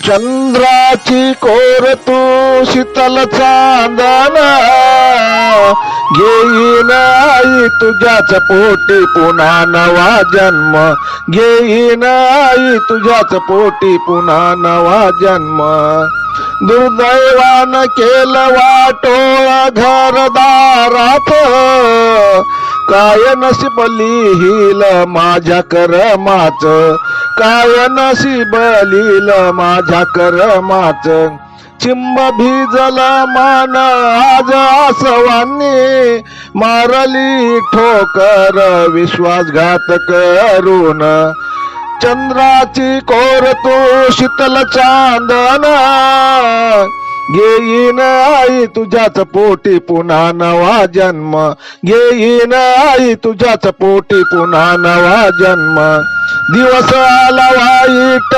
चंद्राची कोर तू शीतल चांदण घेईन आई तुझ्याच पोटी पुन्हा नवा जन्म घेईन आई तुझ्याच पोटी पुन्हा नवा जन्म दुर्दैवान केलं वाटोळ घरदारात काय नशीब लिहिल माझ्या करमाच काय नशीब लिहिल माझ्या करमाच चिंब भिजल मान आज आसवांनी मारली ठोकर विश्वासघात करून चंद्राची कोर तू शीतल चांदण घेईन आई तुझ्याच पोटी पुन्हा नवा जन्म घेईन आई तुझ्याच पोटी पुन्हा नवा जन्म दिवस आला वाईट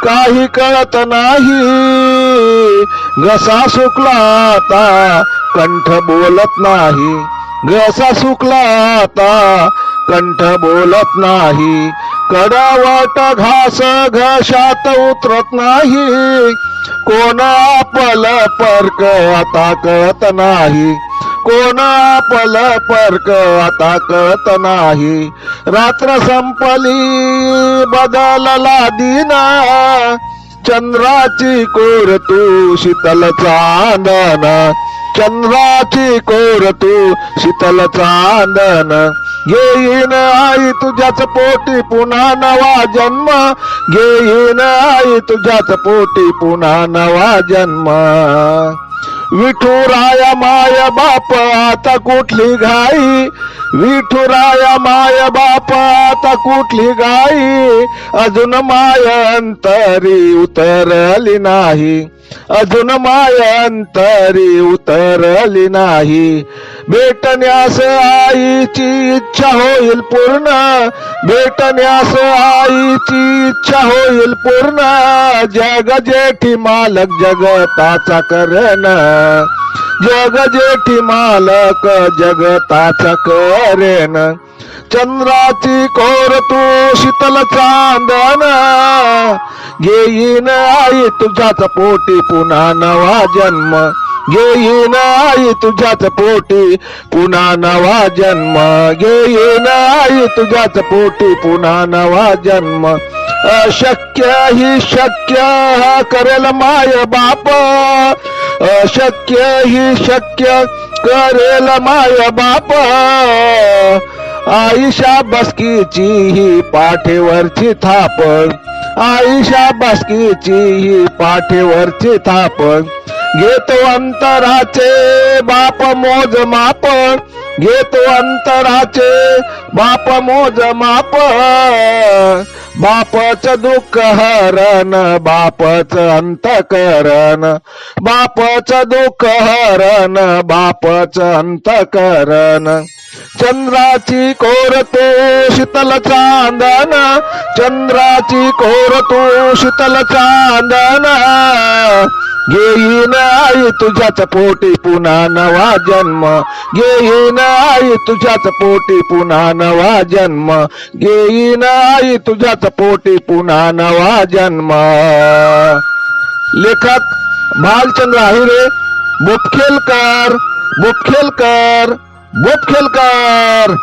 काही कळत नाही घसा सुकला आता कंठ बोलत नाही घसा सुकला आता कंठ बोलत नाही कडावट घास घशात उतरत नाही कोण आपल परक आता कळत नाही कोण आपल परक आता कळत नाही रात्र संपली बदलला दिना चंद्राची कोर तू शीतल चांदण चंद्राची कोर तू शीतल चांदण घेईन आई तुझ्याच पोटी पुन्हा नवा जन्म घेईन आई तुझ्याच पोटी पुन्हा नवा जन्म विठुराया माय बाप आता कुठली घाई विठुराया माय बाप आता कुठली घाई अजून माय अंतरी उतरली नाही अजून माय अंतरी उतरली नाही भेटण्यास आईची इच्छा होईल पूर्ण भेटण्यास आईची इच्छा होईल पूर्ण जग जेठी मालक जगताचा करण जग जेठी मालक जगताचा करेन चंद्राची कोर तू शीतल चांदण घेईन आई तुझ्याच पोटी पुन्हा नवा जन्म घेईन आई तुझ्याच पोटी पुन्हा नवा जन्म घेईन आई तुझ्याच पोटी पुन्हा नवा जन्म अशक्य ही शक्य करेल माय बाप अशक्य ही शक्य करेल माय बाप आईशा बसकीची ही पाठीवरची थाप आईशा बसकीची ही पाठीवरची थाप घेतो अंतराचे बाप मोज माप घेतो अंतराचे बाप मोज माप बापच दुःख हरण बापच अंतकरण बापच दुःख हरण बापच अंतकरण चंद्राची कोर तू शीतल चांदण चंद्राची कोर तू शीतल चांदण घेईन आई तुझ्याच पोटी पुन्हा नवा जन्म घेईन आई तुझ्याच पोटी पुन्हा नवा जन्म घेईन आई तुझ्याच पोटी पुन्हा नवा जन्म लेखक भालचंद्र आहिरे बुपखेलकर बुपखेलकर बुपखेलकर